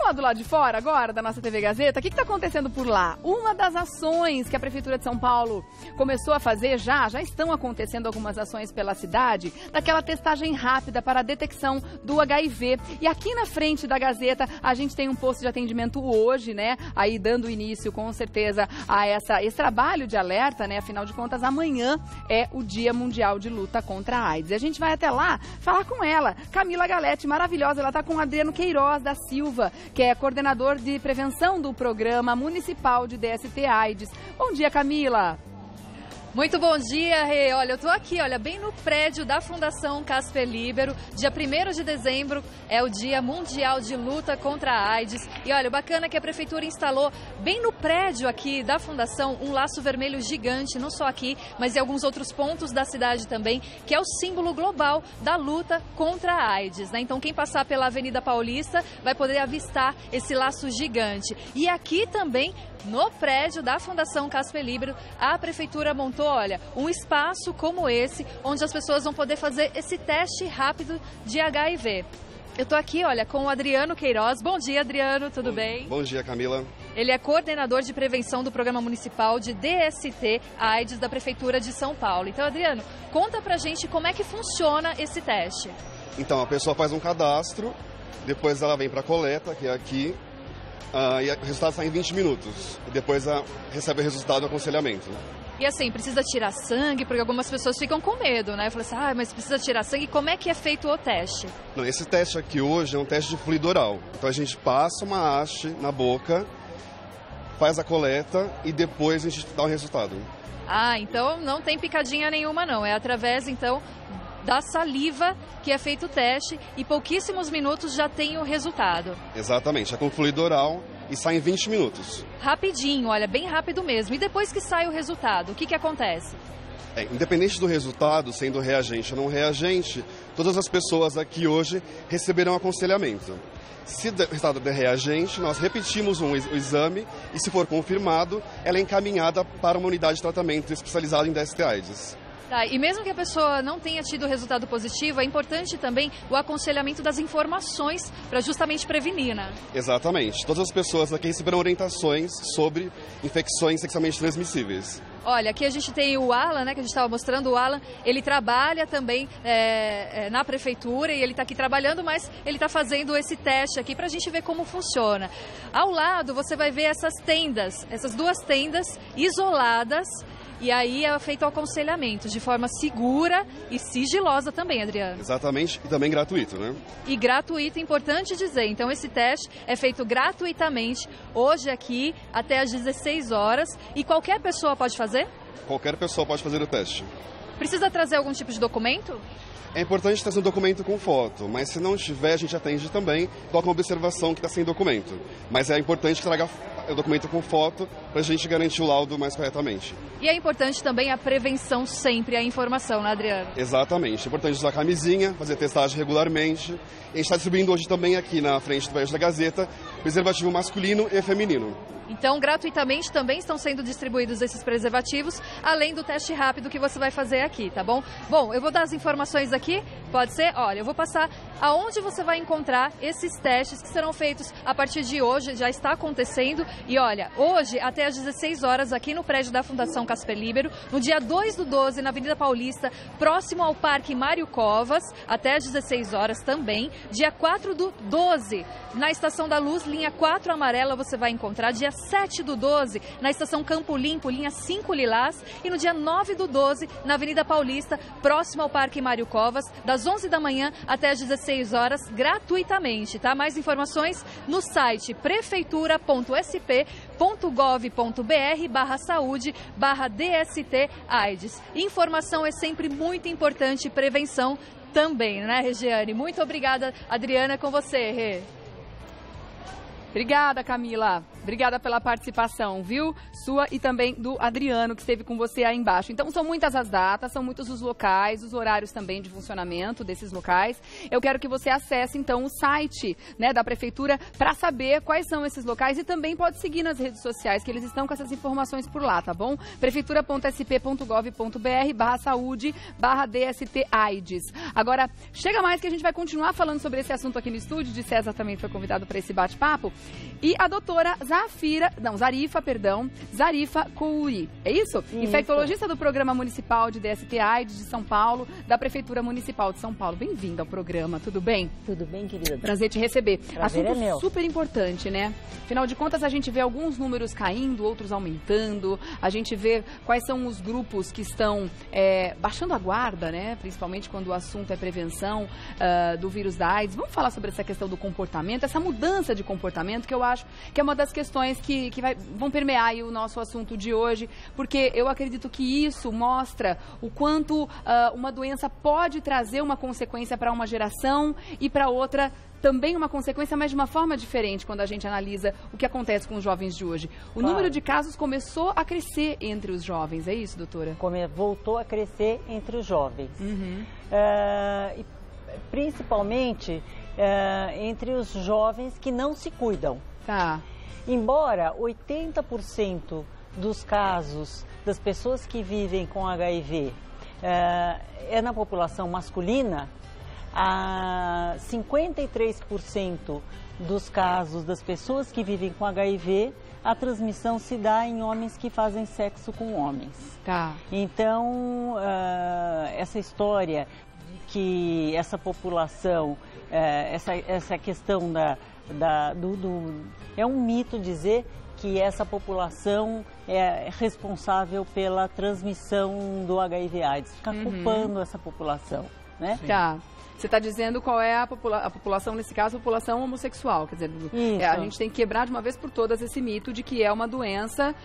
Vamos lá do lado de fora agora, da nossa TV Gazeta? O que está acontecendo por lá? Uma das ações que a Prefeitura de São Paulo começou a fazer já estão acontecendo algumas ações pela cidade, daquela testagem rápida para a detecção do HIV. E aqui na frente da Gazeta, a gente tem um posto de atendimento hoje, né? Aí dando início, com certeza, a esse trabalho de alerta, né? Afinal de contas, amanhã é o Dia Mundial de Luta contra a AIDS. E a gente vai até lá falar com ela, Camila Galete, maravilhosa. Ela está com o Adriano Queiroz da Silva, que é coordenador de prevenção do Programa Municipal de DST-AIDS. Bom dia, Camila. Muito bom dia, Rê. Olha, eu tô aqui, olha, bem no prédio da Fundação Casper Líbero. Dia 1º de dezembro é o Dia Mundial de Luta contra a AIDS. E olha, o bacana é que a Prefeitura instalou bem no prédio aqui da Fundação um laço vermelho gigante, não só aqui, mas em alguns outros pontos da cidade também, que é o símbolo global da luta contra a AIDS, né? Então quem passar pela Avenida Paulista vai poder avistar esse laço gigante. E aqui também, no prédio da Fundação Casper Líbero, a Prefeitura montou, olha, um espaço como esse, onde as pessoas vão poder fazer esse teste rápido de HIV. Eu tô aqui, olha, com o Adriano Queiroz. Bom dia, Adriano, tudo bem? Bom dia, Camila. Ele é coordenador de prevenção do Programa Municipal de DST-AIDS da Prefeitura de São Paulo. Então, Adriano, conta pra gente como é que funciona esse teste. Então, a pessoa faz um cadastro, depois ela vem pra coleta, que é aqui, e o resultado sai em 20 minutos. E depois recebe o resultado do aconselhamento. E assim, precisa tirar sangue, porque algumas pessoas ficam com medo, né? Falam assim, mas precisa tirar sangue. Como é que é feito o teste? Não, esse teste aqui hoje é um teste de fluido oral. Então a gente passa uma haste na boca, faz a coleta e depois a gente dá o resultado. Ah, então não tem picadinha nenhuma não. É através, então, da saliva que é feito o teste e pouquíssimos minutos já tem o resultado. Exatamente, é com fluido oral e sai em 20 minutos. Rapidinho, olha, bem rápido mesmo. E depois que sai o resultado, o que acontece? Independente do resultado, sendo reagente ou não reagente, todas as pessoas aqui hoje receberão aconselhamento. Se o resultado der reagente, nós repetimos o exame e, se for confirmado, ela é encaminhada para uma unidade de tratamento especializada em DST-AIDS. Tá, e mesmo que a pessoa não tenha tido resultado positivo, é importante também o aconselhamento das informações para justamente prevenir, né? Exatamente. Todas as pessoas aqui receberão orientações sobre infecções sexualmente transmissíveis. Olha, aqui a gente tem o Alan, né, que a gente estava mostrando. O Alan, ele trabalha também na prefeitura e ele está aqui trabalhando, mas ele está fazendo esse teste aqui para a gente ver como funciona. Ao lado você vai ver essas tendas, essas duas tendas isoladas. E aí é feito o aconselhamento de forma segura e sigilosa também, Adriano. Exatamente, e também gratuito, né? E gratuito, importante dizer. Então esse teste é feito gratuitamente hoje aqui até às 16 horas. E qualquer pessoa pode fazer? Qualquer pessoa pode fazer o teste. Precisa trazer algum tipo de documento? É importante trazer um documento com foto, mas se não tiver, a gente atende também, coloca uma observação que está sem documento. Mas é importante que traga o documento com foto para a gente garantir o laudo mais corretamente. E é importante também a prevenção sempre, a informação, né, Adriano? Exatamente. É importante usar camisinha, fazer testagem regularmente. A gente está distribuindo hoje também aqui na frente do prédio da Gazeta preservativo masculino e feminino. Então, gratuitamente também estão sendo distribuídos esses preservativos, além do teste rápido que você vai fazer aqui, tá bom? Bom, eu vou dar as informações aqui, pode ser? Olha, eu vou passar aonde você vai encontrar esses testes que serão feitos a partir de hoje, já está acontecendo. E olha, hoje até às 16 horas aqui no prédio da Fundação Casper Líbero, no dia 2/12, na Avenida Paulista, próximo ao Parque Mário Covas, até às 16 horas também. Dia 4/12, na Estação da Luz, linha 4 amarela, você vai encontrar. Dia 7/12, na Estação Campo Limpo, linha 5 lilás. E no dia 9/12, na Avenida Paulista, próximo ao Parque Mário Covas, das 11 da manhã até às 16 horas, gratuitamente, tá? Mais informações no site prefeitura.sp.gov.br/saúde/DST-AIDS. Informação é sempre muito importante, prevenção também, né, Regiane? Muito obrigada, Adriana, com você, Rê. Obrigada, Camila. Obrigada pela participação, viu? Sua e também do Adriano, que esteve com você aí embaixo. Então, são muitas as datas, são muitos os locais, os horários também de funcionamento desses locais. Eu quero que você acesse, então, o site, né, da Prefeitura para saber quais são esses locais e também pode seguir nas redes sociais, que eles estão com essas informações por lá, tá bom? prefeitura.sp.gov.br/saúde/DST-AIDS. Agora, chega mais que a gente vai continuar falando sobre esse assunto aqui no estúdio. De César também foi convidado para esse bate-papo. E a doutora Zarifa Kouri, é isso? Infectologista do Programa Municipal de DST-AIDS de São Paulo, da Prefeitura Municipal de São Paulo. Bem-vinda ao programa, tudo bem? Tudo bem, querida. Prazer te receber. Prazer Assunto é meu. super importante, né? Afinal de contas, a gente vê alguns números caindo, outros aumentando, a gente vê quais são os grupos que estão baixando a guarda, né? Principalmente quando o assunto é prevenção do vírus da AIDS. Vamos falar sobre essa questão do comportamento, essa mudança de comportamento, que eu acho que é uma das questões que vão permear aí o nosso assunto de hoje, porque eu acredito que isso mostra o quanto uma doença pode trazer uma consequência para uma geração e para outra também uma consequência, mas de uma forma diferente quando a gente analisa o que acontece com os jovens de hoje. O número de casos começou a crescer entre os jovens, é isso, doutora? Voltou a crescer entre os jovens. E principalmente entre os jovens que não se cuidam. Tá. Embora 80% dos casos das pessoas que vivem com HIV é na população masculina, 53% dos casos das pessoas que vivem com HIV, a transmissão se dá em homens que fazem sexo com homens. Tá. Então, essa história de que essa população, essa questão é um mito dizer que essa população é responsável pela transmissão do HIV/AIDS. Ficar culpando essa população, né? Tá. Você está dizendo qual é a população, nesse caso, a população homossexual. Quer dizer, a gente tem que quebrar de uma vez por todas esse mito de que é uma doença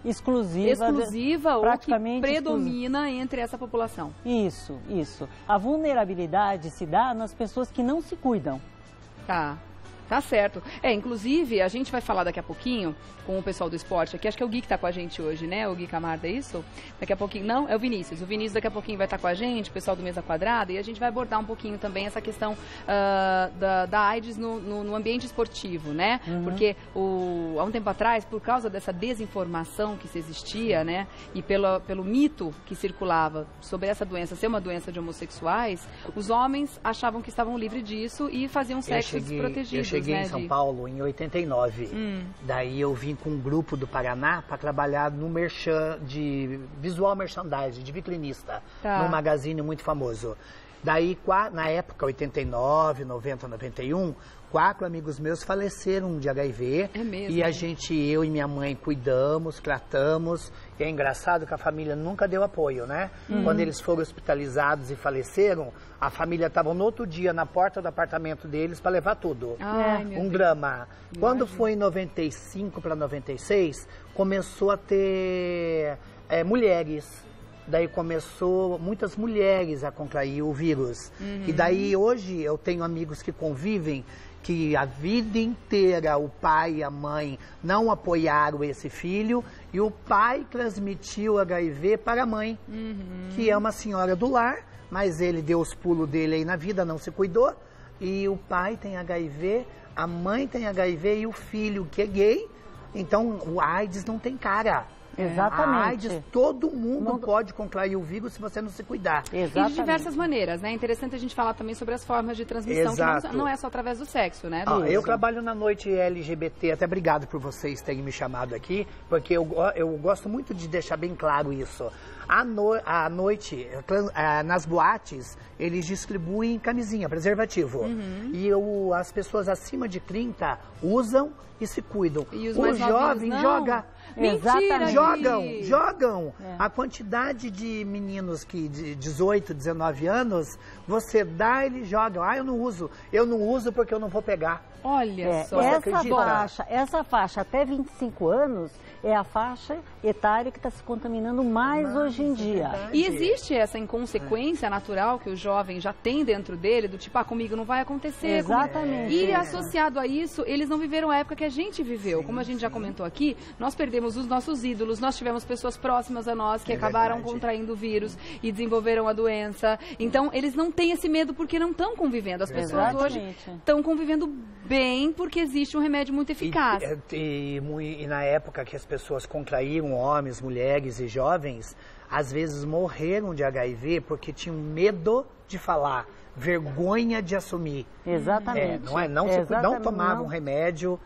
exclusiva ou que predomina entre essa população. Isso. A vulnerabilidade se dá nas pessoas que não se cuidam. Tá certo. Inclusive, a gente vai falar daqui a pouquinho com o pessoal do esporte aqui. Acho que é o Gui que está com a gente hoje, né? O Gui Camarda, é isso? Daqui a pouquinho... Não, é o Vinícius. O Vinícius daqui a pouquinho vai estar com a gente, o pessoal do Mesa Quadrada, e a gente vai abordar um pouquinho também essa questão da AIDS no ambiente esportivo, né? Porque há um tempo atrás, por causa dessa desinformação que se existia, né? E pelo mito que circulava sobre essa doença ser uma doença de homossexuais, os homens achavam que estavam livres disso e faziam sexo desprotegido. Eu cheguei em São Paulo em 89. Daí eu vim com um grupo do Paraná para trabalhar no de visual merchandising, de vitrinista, num magazine muito famoso. Daí, na época, 89, 90, 91, 4 amigos meus faleceram de HIV. É mesmo? E eu e minha mãe cuidamos, tratamos. E é engraçado que a família nunca deu apoio, né? Quando eles foram hospitalizados e faleceram, a família estava no outro dia na porta do apartamento deles para levar tudo. Um drama. Quando foi em 95 para 96, começou a ter mulheres. Daí começou muitas mulheres a contrair o vírus. E daí hoje eu tenho amigos que convivem que a vida inteira o pai e a mãe não apoiaram esse filho e o pai transmitiu HIV para a mãe, que é uma senhora do lar, mas ele deu os pulos dele aí na vida, não se cuidou, e o pai tem HIV, a mãe tem HIV e o filho que é gay, então o AIDS não tem cara. Exatamente. A AIDS, todo mundo pode contrair o vírus se você não se cuidar. Exatamente. E de diversas maneiras, né? É interessante a gente falar também sobre as formas de transmissão, que não é só através do sexo, né? Eu trabalho na noite LGBT, até obrigado por vocês terem me chamado aqui, porque eu gosto muito de deixar bem claro isso. À noite, nas boates, eles distribuem camisinha, preservativo. E as pessoas acima de 30 usam e se cuidam. E os o jovem joga... Mentira, jogam. A quantidade de meninos que de 18, 19 anos, você dá, eles jogam. Ah, eu não uso porque eu não vou pegar. Olha só. Essa faixa até 25 anos é a faixa etária que está se contaminando mais hoje em dia. E existe essa inconsequência natural que o jovem já tem dentro dele, do tipo, comigo não vai acontecer. Exatamente. E associado a isso, eles não viveram a época que a gente viveu. Como a gente já comentou aqui, nós perdemos os nossos ídolos, nós tivemos pessoas próximas a nós que acabaram contraindo o vírus e desenvolveram a doença. Então, eles não têm esse medo porque não estão convivendo. As pessoas hoje estão convivendo bem porque existe um remédio muito eficaz. E na época que as pessoas contraíram, homens, mulheres e jovens, às vezes morreram de HIV porque tinham medo de falar, vergonha de assumir. Exatamente. Não tomavam remédio.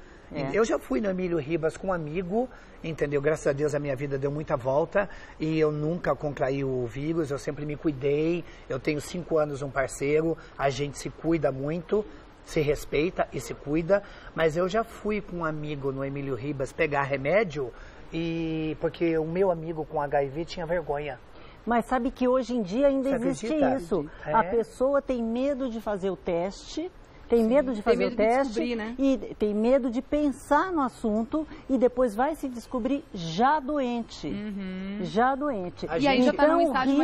Eu já fui no Emílio Ribas com um amigo, entendeu? Graças a Deus a minha vida deu muita volta e eu nunca contraí o vírus, eu sempre me cuidei. Eu tenho 5 anos um parceiro, a gente se cuida muito, se respeita e se cuida. Mas eu já fui com um amigo no Emílio Ribas pegar remédio porque o meu amigo com HIV tinha vergonha. Mas sabe que hoje em dia ainda existe isso. A pessoa tem medo de fazer o teste. Tem medo de fazer o teste, né? E tem medo de pensar no assunto e depois vai se descobrir já doente. Já doente. E aí já está num estágio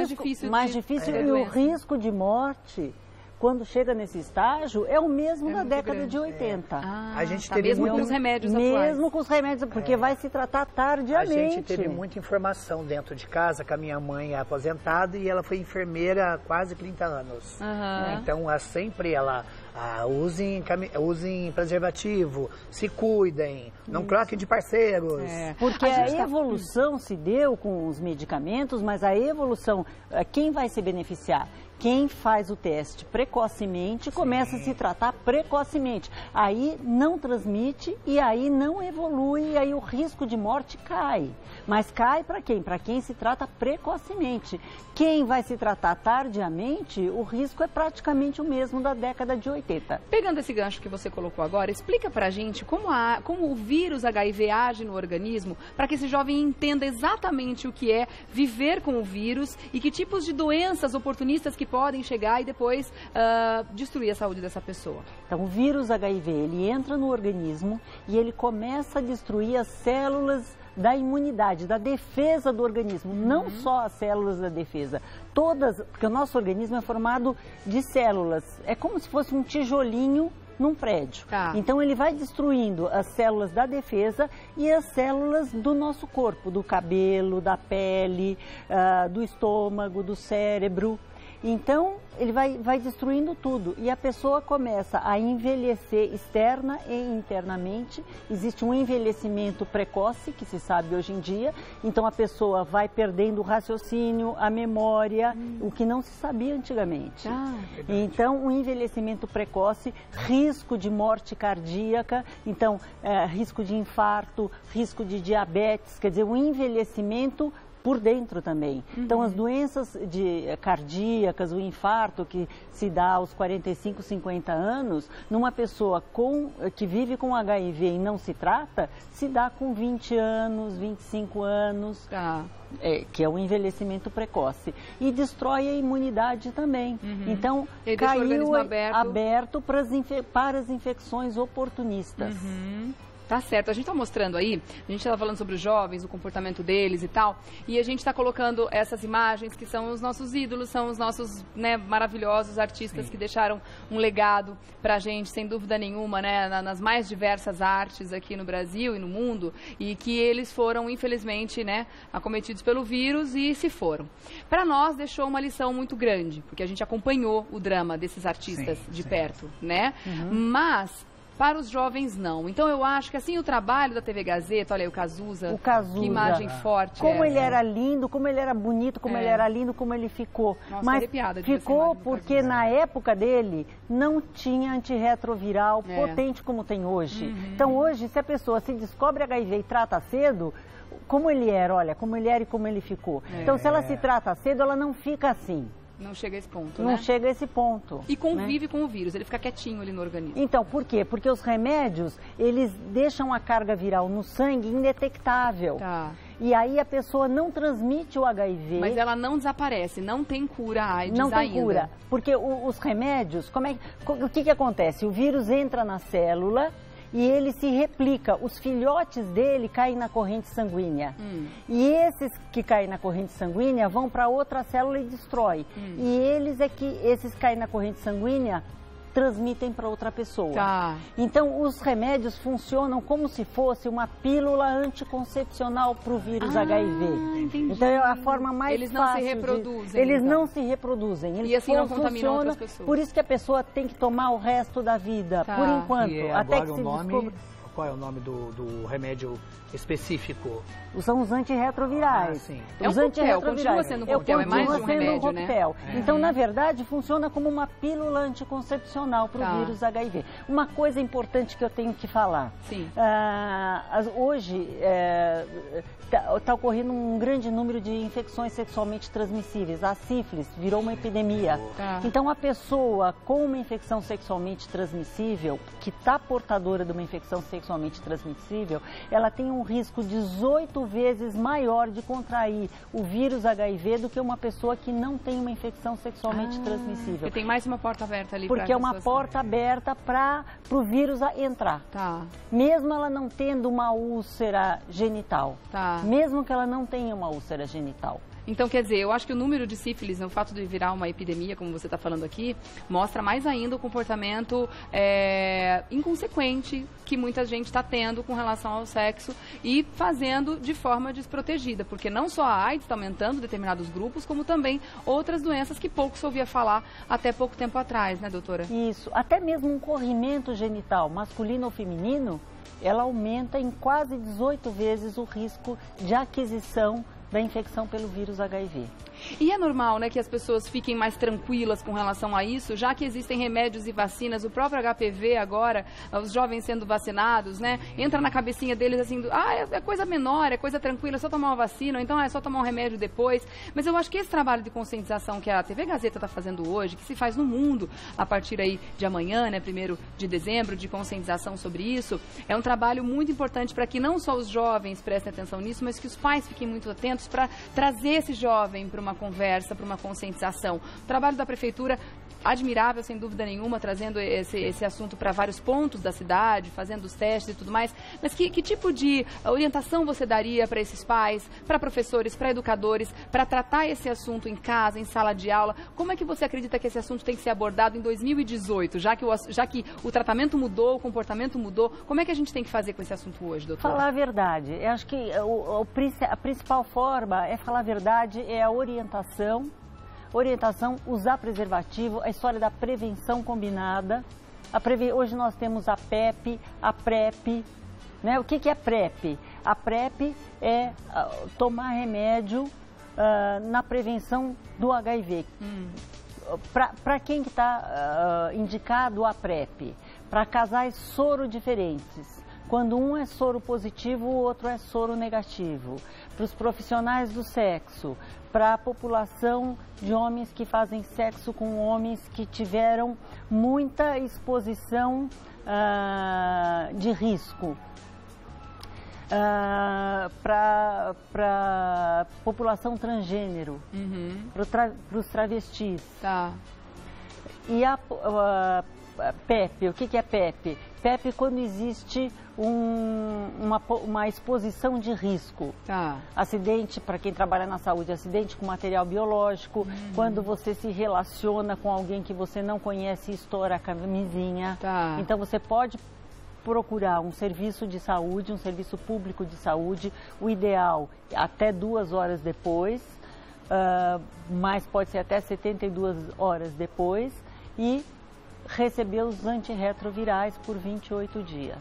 mais difícil. E o risco de morte, quando chega nesse estágio, é o mesmo da década de 80. A gente teve mesmo com os remédios atuais. Mesmo com os remédios, porque vai se tratar tardiamente. A gente teve muita informação dentro de casa, que a minha mãe é aposentada e ela foi enfermeira há quase 30 anos. Então, usem preservativo, se cuidem, não troquem de parceiros. Porque a evolução se deu com os medicamentos, mas a evolução, quem vai se beneficiar? Quem faz o teste precocemente começa a se tratar precocemente. Aí não transmite e aí não evolui e aí o risco de morte cai. Mas cai para quem? Para quem se trata precocemente. Quem vai se tratar tardiamente, o risco é praticamente o mesmo da década de 80. Pegando esse gancho que você colocou agora, explica pra gente como o vírus HIV age no organismo para que esse jovem entenda exatamente o que é viver com o vírus e que tipos de doenças oportunistas que podem chegar e depois destruir a saúde dessa pessoa. Então, o vírus HIV, ele entra no organismo e ele começa a destruir as células da imunidade, da defesa do organismo, não só as células da defesa, todas, porque o nosso organismo é formado de células, é como se fosse um tijolinho num prédio. Então ele vai destruindo as células da defesa e as células do nosso corpo, do cabelo, da pele, do estômago, do cérebro. Então, ele vai destruindo tudo e a pessoa começa a envelhecer externa e internamente. Existe um envelhecimento precoce, que se sabe hoje em dia. Então, a pessoa vai perdendo o raciocínio, a memória, o que não se sabia antigamente. Então, um envelhecimento precoce, risco de morte cardíaca, então, risco de infarto, risco de diabetes, quer dizer, um envelhecimento por dentro também. Então, as doenças cardíacas, o infarto que se dá aos 45, 50 anos, numa pessoa que vive com HIV e não se trata, se dá com 20 anos, 25 anos, que é o envelhecimento precoce. E destrói a imunidade também. Então, caiu aberto para as infecções oportunistas. Tá certo, a gente está mostrando aí, a gente estava falando sobre os jovens, o comportamento deles e tal, e a gente está colocando essas imagens que são os nossos ídolos, são os nossos maravilhosos artistas que deixaram um legado pra gente, sem dúvida nenhuma, nas mais diversas artes aqui no Brasil e no mundo, e que eles foram, infelizmente, acometidos pelo vírus e se foram. Para nós, deixou uma lição muito grande, porque a gente acompanhou o drama desses artistas de perto, Mas para os jovens, não. Então, eu acho que assim o trabalho da TV Gazeta, olha aí o Cazuza, que imagem forte. Como ele era lindo, como ele era bonito, como ele era lindo, como ele ficou. Nossa, mas ficou porque na época dele não tinha antirretroviral potente como tem hoje. Então, hoje, se a pessoa se descobre HIV e trata cedo, como ele era, olha, como ele era e como ele ficou. Então, se ela se trata cedo, ela não fica assim. Não chega a esse ponto, Não chega a esse ponto. E convive com o vírus, ele fica quietinho ali no organismo. Então, por quê? Porque os remédios, eles deixam a carga viral no sangue indetectável. E aí a pessoa não transmite o HIV. Mas ela não desaparece, não tem cura a AIDS ainda. Não tem cura, ainda. porque os remédios, o que acontece? O vírus entra na célula e ele se replica, os filhotes dele caem na corrente sanguínea. E esses que caem na corrente sanguínea vão para outra célula e destrói. E esses que caem na corrente sanguínea transmitem para outra pessoa. Tá. Então, os remédios funcionam como se fosse uma pílula anticoncepcional para o vírus HIV. Entendi. Então, é a forma mais Eles não fácil se reproduzem. Eles então. não se reproduzem. Eles E assim não contaminam outras pessoas. Por isso que a pessoa tem que tomar o resto da vida, Tá. por enquanto. E até agora que o se nome, descubra... qual é o nome do remédio específico? São os antirretrovirais. Sim. É um coquetel, continua sendo um coquetel, é mais de um Continua sendo remédio, um coquetel. né? Então, na verdade, funciona como uma pílula anticoncepcional para o vírus HIV. Uma coisa importante que eu tenho que falar. Sim. Hoje está ocorrendo um grande número de infecções sexualmente transmissíveis. A sífilis virou uma epidemia. Tá. Então, a pessoa com uma infecção sexualmente transmissível, que está portadora de uma infecção sexualmente transmissível, ela tem um risco 18 vezes maior de contrair o vírus HIV do que uma pessoa que não tem uma infecção sexualmente transmissível. Porque tem mais uma porta aberta ali. Porque é uma porta aberta para o vírus entrar. Tá. Mesmo ela não tendo uma úlcera genital. Tá. Mesmo que ela não tenha uma úlcera genital. Então, quer dizer, eu acho que o número de sífilis, o fato de virar uma epidemia, como você está falando aqui, mostra mais ainda o comportamento inconsequente que muita gente está tendo com relação ao sexo e fazendo de forma desprotegida, porque não só a AIDS está aumentando em determinados grupos, como também outras doenças que pouco se ouvia falar até pouco tempo atrás, né, doutora? Isso, até mesmo um corrimento genital, masculino ou feminino, ela aumenta em quase 18 vezes o risco de aquisição da infecção pelo vírus HIV. E é normal, né, que as pessoas fiquem mais tranquilas com relação a isso, já que existem remédios e vacinas, o próprio HPV agora, os jovens sendo vacinados, né, entra na cabecinha deles assim, é coisa menor, é coisa tranquila, é só tomar uma vacina, ou então é só tomar um remédio depois. Mas eu acho que esse trabalho de conscientização que a TV Gazeta está fazendo hoje, que se faz no mundo a partir aí de amanhã, né, 1º de dezembro, de conscientização sobre isso, é um trabalho muito importante para que não só os jovens prestem atenção nisso, mas que os pais fiquem muito atentos para trazer esse jovem para uma conversa, para uma conscientização. O trabalho da prefeitura, admirável, sem dúvida nenhuma, trazendo esse assunto para vários pontos da cidade, fazendo os testes e tudo mais. Mas que tipo de orientação você daria para esses pais, para professores, para educadores, para tratar esse assunto em casa, em sala de aula? Como é que você acredita que esse assunto tem que ser abordado em 2018, já que o tratamento mudou, o comportamento mudou? Como é que a gente tem que fazer com esse assunto hoje, doutora? Falar a verdade. Eu acho que a principal forma é falar a verdade, é a orientação, usar preservativo, a história da prevenção combinada. Hoje nós temos a PEP, a PrEP. Né? O que é PrEP? A PrEP é tomar remédio na prevenção do HIV. Para quem que está indicado a PrEP? Para casais soro diferentes. Quando um é soro positivo, o outro é soro negativo. Para os profissionais do sexo, para a população de homens que fazem sexo com homens que tiveram muita exposição de risco. Para a população transgênero, para os travestis. Tá. E a PEP, o que é PEP? PEP é quando existe uma exposição de risco. Tá. Acidente, para quem trabalha na saúde, acidente com material biológico, quando você se relaciona com alguém que você não conhece e estoura a camisinha. Tá. Então você pode procurar um serviço de saúde, um serviço público de saúde, o ideal até 2 horas depois, mas pode ser até 72 horas depois, e receber os antirretrovirais por 28 dias.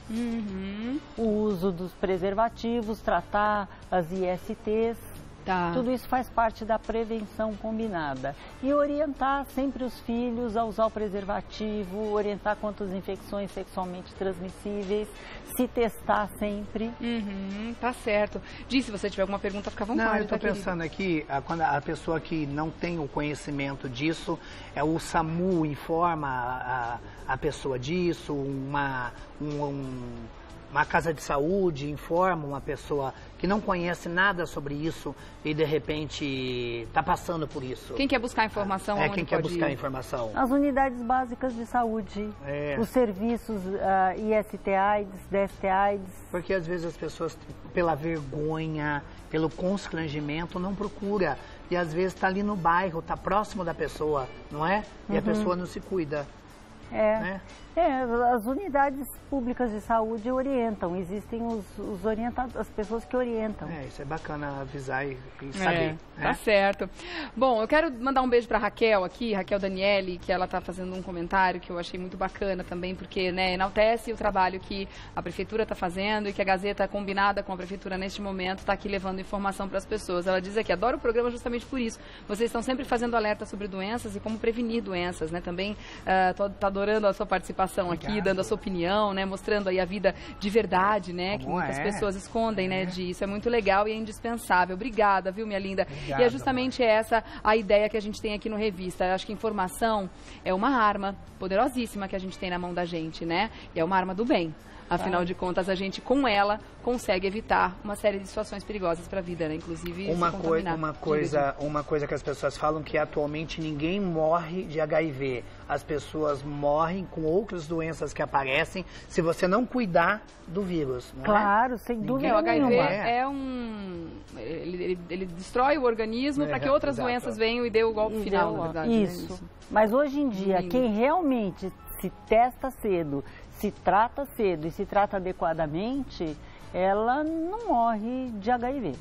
O uso dos preservativos, tratar as ISTs, Tá. tudo isso faz parte da prevenção combinada. E orientar sempre os filhos a usar o preservativo, orientar quanto às infecções sexualmente transmissíveis, se testar sempre. Tá certo. Di, se você tiver alguma pergunta, fica à vontade. Não, eu estou tá, pensando aqui, quando a pessoa que não tem o conhecimento disso, o SAMU informa a pessoa disso, uma casa de saúde informa uma pessoa que não conhece nada sobre isso e de repente está passando por isso. Quem quer buscar informação? Quem quer buscar informação? As unidades básicas de saúde, os serviços IST-AIDS, DST-AIDS. Porque às vezes as pessoas, pela vergonha, pelo constrangimento, não procura. E às vezes está ali no bairro, está próximo da pessoa, não é? E a pessoa não se cuida. Né? As unidades públicas de saúde orientam, existem os orientados, as pessoas que orientam. Isso é bacana avisar e saber. Tá certo. Bom, eu quero mandar um beijo para Raquel aqui, Raquel Daniele, que ela está fazendo um comentário que eu achei muito bacana também, porque enaltece o trabalho que a Prefeitura está fazendo e que a Gazeta, combinada com a Prefeitura neste momento, está aqui levando informação para as pessoas. Ela diz aqui, adoro o programa justamente por isso. Vocês estão sempre fazendo alerta sobre doenças e como prevenir doenças, né? Também tá adorando a sua participação aqui, dando a sua opinião, né? Mostrando aí a vida de verdade, né? Que muitas pessoas escondem, né? Disso. É muito legal e é indispensável. Obrigada, viu, minha linda? Obrigado, e é justamente essa a ideia que a gente tem aqui no Revista. Eu acho que informação é uma arma poderosíssima que a gente tem na mão da gente, né? E é uma arma do bem. Afinal de contas, a gente, com ela, consegue evitar uma série de situações perigosas para a vida, né? Inclusive uma coisa que as pessoas falam que atualmente ninguém morre de HIV. As pessoas morrem com outras doenças que aparecem se você não cuidar do vírus. Não claro, sem dúvida o HIV nenhuma. Ele destrói o organismo para que outras doenças venham e dê o golpe final, na verdade. Isso. Mas hoje em dia, quem realmente se testa cedo, se trata cedo e se trata adequadamente, ela não morre de HIV.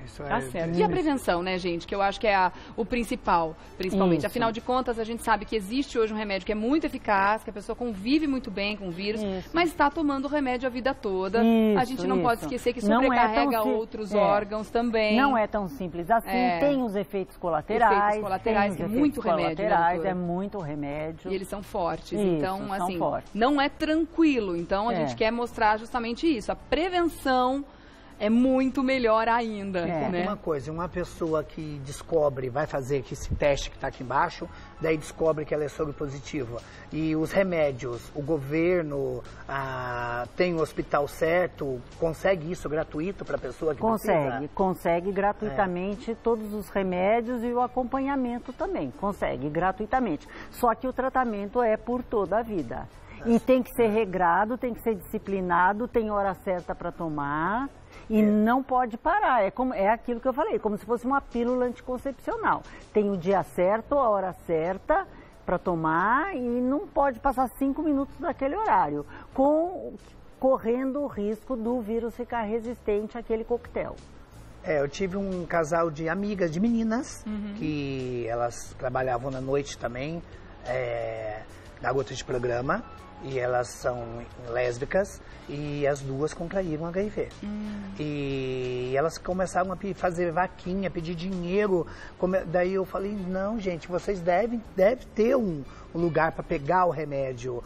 Isso tá certo. E a prevenção, né, gente? Que eu acho que é o principal, principalmente. Isso. Afinal de contas, a gente sabe que existe hoje um remédio que é muito eficaz, que a pessoa convive muito bem com o vírus, mas está tomando o remédio a vida toda. A gente não pode esquecer que sobrecarrega outros órgãos também. Não é tão simples assim. Tem os efeitos colaterais. Efeitos colaterais, é muito remédio. É muito remédio. E eles são fortes. Então, assim, não é tranquilo. Então, a gente quer mostrar justamente isso. A prevenção é muito melhor ainda. Né? Uma coisa, uma pessoa que descobre, vai fazer esse teste que está aqui embaixo, daí descobre que ela é soropositiva. E os remédios, o governo tem o hospital certo, consegue isso gratuito para a pessoa que precisa? Consegue gratuitamente todos os remédios e o acompanhamento também, consegue gratuitamente. Só que o tratamento é por toda a vida. E tem que ser regrado, tem que ser disciplinado, tem hora certa para tomar e não pode parar. É aquilo que eu falei, como se fosse uma pílula anticoncepcional. Tem o dia certo, a hora certa para tomar e não pode passar 5 minutos daquele horário, correndo o risco do vírus ficar resistente àquele coquetel. Eu tive um casal de amigas, de meninas, que elas trabalhavam na noite também, garotas de programa. E elas são lésbicas e as duas contraíram HIV. E elas começaram a fazer vaquinha, pedir dinheiro. Daí eu falei, não, gente, vocês devem ter um lugar para pegar o remédio.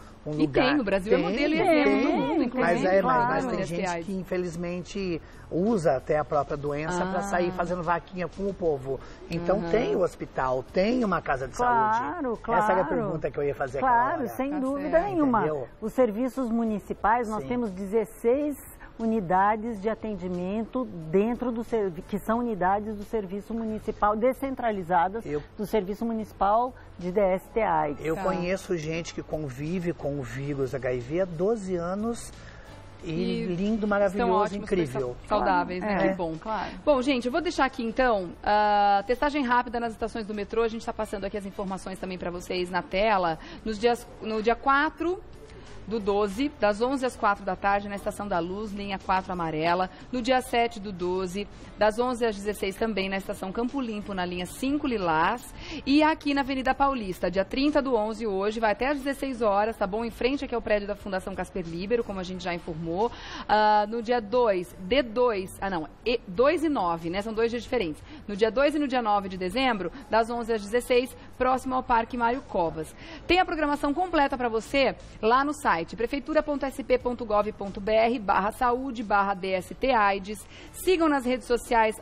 Tem, o Brasil é modelo e exemplo do mundo, inclusive. Mas tem gente que infelizmente usa até a própria doença para sair fazendo vaquinha com o povo. Então tem o hospital, tem uma casa de saúde. Claro. Essa era a pergunta que eu ia fazer aquela hora. Claro, sem dúvida nenhuma. Entendeu? Os serviços municipais, nós temos 16 unidades de atendimento dentro que são unidades do Serviço Municipal, descentralizadas do Serviço Municipal de DST-AIDS. Eu conheço gente que convive com o vírus HIV há 12 anos e lindo, maravilhoso, incrível. Saudáveis, né? Que bom. Claro. Bom, gente, eu vou deixar aqui então a testagem rápida nas estações do metrô. A gente está passando aqui as informações também para vocês na tela. No dia 4 do 12, das 11 às 4 da tarde, na Estação da Luz, linha 4 amarela. No dia 7 do 12, das 11 às 16 também, na Estação Campo Limpo, na linha 5 lilás. E aqui na Avenida Paulista, dia 30 do 11 hoje, vai até às 16 horas, tá bom? Em frente aqui ao prédio da Fundação Casper Libero, como a gente já informou. No dia 2 e 9, né? São 2 dias diferentes. No dia 2 e no dia 9 de dezembro, das 11 às 16, próximo ao Parque Mário Covas. Tem a programação completa para você lá no site prefeitura.sp.gov.br/saúde/DST-AIDS. Sigam nas redes sociais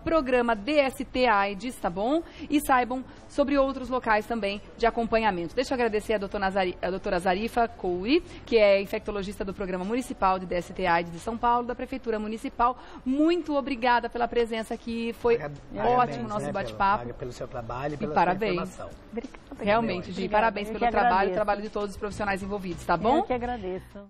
@programa DST-AIDS, tá bom? E saibam sobre outros locais também de acompanhamento. Deixa eu agradecer a doutora Zarifa Coui, que é infectologista do Programa Municipal de DST-AIDS de São Paulo, da Prefeitura Municipal. Muito obrigada pela presença aqui, foi ótimo o nosso bate-papo. Pelo seu trabalho e pela parabéns. Sua informação. Realmente, Gi, parabéns pelo trabalho, o trabalho de todos os profissionais envolvidos, tá bom? Eu que agradeço.